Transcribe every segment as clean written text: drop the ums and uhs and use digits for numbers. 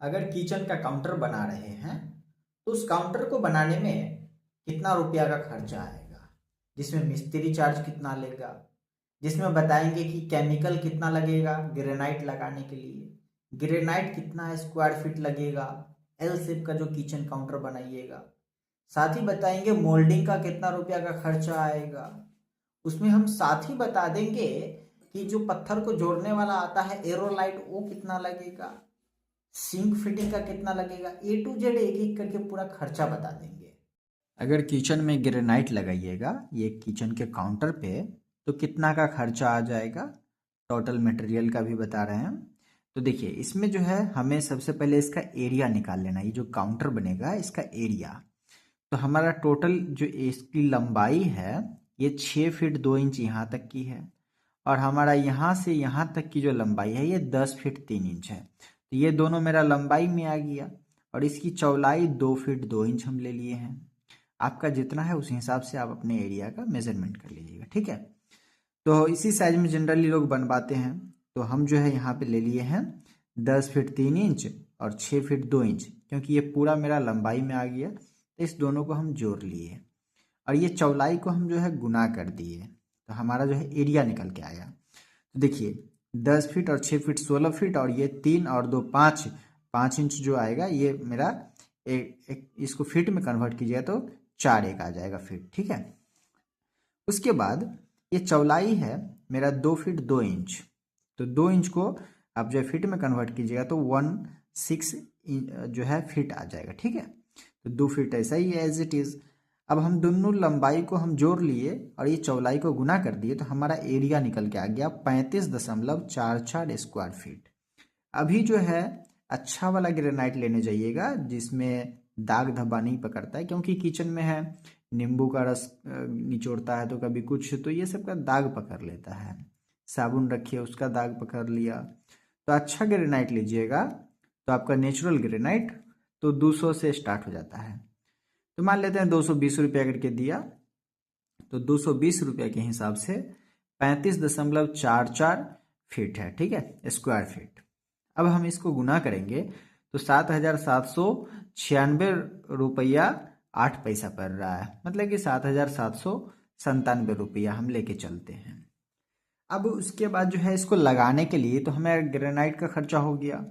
अगर किचन का काउंटर बना रहे हैं तो उस काउंटर को बनाने में कितना रुपया का खर्चा आएगा, जिसमें मिस्त्री चार्ज कितना लेगा, जिसमें बताएंगे कि केमिकल कितना लगेगा ग्रेनाइट लगाने के लिए, ग्रेनाइट कितना स्क्वायर फीट लगेगा एल शेप का जो किचन काउंटर बनाइएगा। साथ ही बताएंगे मोल्डिंग का कितना रुपया का खर्चा आएगा। उसमें हम साथ ही बता देंगे कि जो पत्थर को जोड़ने वाला आता है एरोलाइट वो कितना लगेगा, सिंक फिटिंग का कितना लगेगा, ए टू जेड एक एक करके पूरा खर्चा बता देंगे। अगर किचन में ग्रेनाइट लगाइएगा ये किचन के काउंटर पे तो कितना का खर्चा आ जाएगा, टोटल मटेरियल का भी बता रहे हैं। तो देखिए इसमें जो है हमें सबसे पहले इसका एरिया निकाल लेना, ये जो काउंटर बनेगा इसका एरिया। तो हमारा टोटल जो इसकी लंबाई है ये 6 फीट 2 इंच यहाँ तक की है, और हमारा यहाँ से यहाँ तक की जो लंबाई है ये 10 फीट 3 इंच है। तो ये दोनों मेरा लंबाई में आ गया, और इसकी चौड़ाई 2 फीट 2 इंच हम ले लिए हैं। आपका जितना है उस हिसाब से आप अपने एरिया का मेजरमेंट कर लीजिएगा, ठीक है। तो इसी साइज में जनरली लोग बनवाते हैं, तो हम जो है यहाँ पे ले लिए हैं 10 फीट 3 इंच और 6 फीट 2 इंच, क्योंकि ये पूरा मेरा लंबाई में आ गया। तो इस दोनों को हम जोड़ लिए और ये चौड़ाई को हम जो है गुना कर दिए, तो हमारा जो है एरिया निकल के आया। तो देखिए 10 फीट और 6 फीट 16 फीट, और ये 3 और 2 5 इंच जो आएगा ये मेरा इसको फीट में कन्वर्ट कीजिएगा तो 4 एक आ जाएगा फीट, ठीक है। उसके बाद ये चौड़ाई है मेरा 2 फीट 2 इंच, तो 2 इंच को आप जो है फीट में कन्वर्ट कीजिएगा तो 16 जो है फीट आ जाएगा, ठीक है। तो 2 फीट ऐसा ही है एज इट इज़। अब हम दोनों लंबाई को हम जोड़ लिए और ये चौड़ाई को गुना कर दिए, तो हमारा एरिया निकल के आ गया 35.44 स्क्वायर फीट। अभी जो है अच्छा वाला ग्रेनाइट लेने जाइएगा जिसमें दाग धब्बा नहीं पकड़ता है, क्योंकि किचन में है नींबू का रस निचोड़ता है तो कभी कुछ, तो ये सब का दाग पकड़ लेता है। साबुन रखिए उसका दाग पकड़ लिया। तो अच्छा ग्रेनाइट लीजिएगा, तो आपका नेचुरल ग्रेनाइट तो 200 से स्टार्ट हो जाता है। तो मान लेते हैं 220 रुपया करके दिया, तो 220 रुपया के हिसाब से 35.44 फीट है, ठीक है, स्क्वायर फीट। अब हम इसको गुना करेंगे तो 7,796 रुपया 8 पैसा पड़ रहा है, मतलब कि 7,797 रुपया हम लेके चलते हैं। अब उसके बाद जो है इसको लगाने के लिए तो हमें ग्रेनाइट का खर्चा हो गया।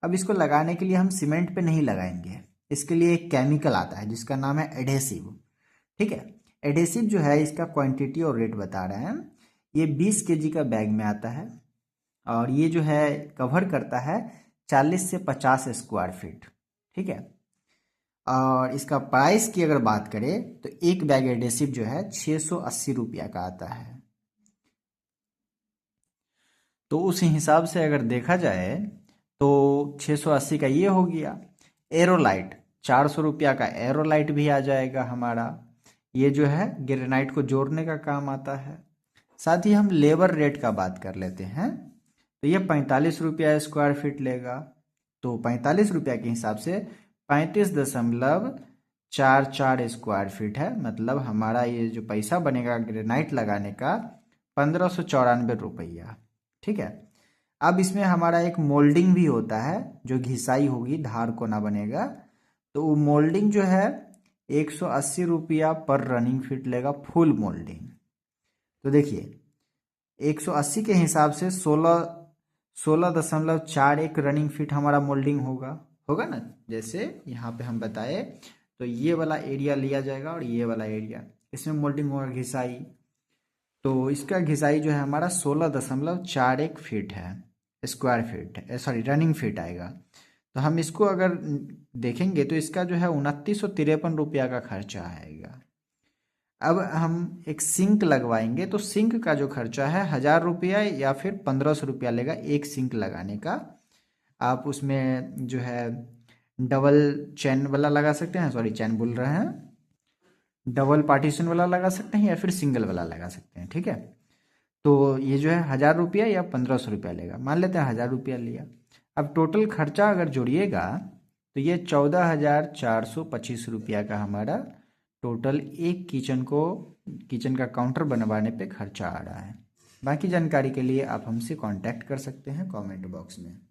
अब इसको लगाने के लिए हम सीमेंट पे नहीं लगाएंगे, इसके लिए एक केमिकल आता है जिसका नाम है एडेसिव, ठीक है। एडेसिव जो है इसका क्वांटिटी और रेट बता रहे हैं, ये 20 केजी का बैग में आता है, और ये जो है कवर करता है 40 से 50 स्क्वायर फीट, ठीक है। और इसका प्राइस की अगर बात करें तो एक बैग एडेसिव जो है 680 रुपया का आता है। तो उस हिसाब से अगर देखा जाए तो 680 का ये हो गया। एरोलाइट 400 रुपया का एरोलाइट भी आ जाएगा हमारा, ये जो है ग्रेनाइट को जोड़ने का काम आता है। साथ ही हम लेबर रेट का बात कर लेते हैं, तो ये 45 रुपया स्क्वायर फीट लेगा। तो 45 रुपया के हिसाब से 35.44 स्क्वायर फीट है, मतलब हमारा ये जो पैसा बनेगा ग्रेनाइट लगाने का 1594 रुपया, ठीक है। अब इसमें हमारा एक मोल्डिंग भी होता है जो घिसाई होगी, धार कोना बनेगा, तो वो मोल्डिंग जो है 180 रुपया पर रनिंग फीट लेगा फुल मोल्डिंग। तो देखिए 180 के हिसाब से 16.41 रनिंग फीट हमारा मोल्डिंग होगा ना, जैसे यहाँ पे हम बताए। तो ये वाला एरिया लिया जाएगा और ये वाला एरिया, इसमें मोल्डिंग होगा घिसाई, तो इसका घिसाई जो है हमारा 16.41 फीट है, square feet sorry running feet आएगा। तो हम इसको अगर देखेंगे तो इसका जो है 2953 रुपया का खर्चा आएगा। अब हम एक सिंक लगवाएंगे तो सिंक का जो खर्चा है 1000 रुपया या फिर 1500 रुपया लेगा एक सिंक लगाने का। आप उसमें जो है डबल चैन वाला लगा सकते हैं, सॉरी चैन बोल रहे हैं, डबल पार्टीशन वाला लगा सकते हैं या फिर सिंगल वाला लगा सकते हैं, ठीक है। तो ये जो है 1000 रुपया या 1500 रुपया लेगा, मान लेते हैं 1000 रुपया लिया। अब टोटल खर्चा अगर जोड़िएगा तो ये 14,425 रुपया का हमारा टोटल एक किचन का काउंटर बनवाने पे खर्चा आ रहा है। बाकी जानकारी के लिए आप हमसे कांटेक्ट कर सकते हैं कमेंट बॉक्स में।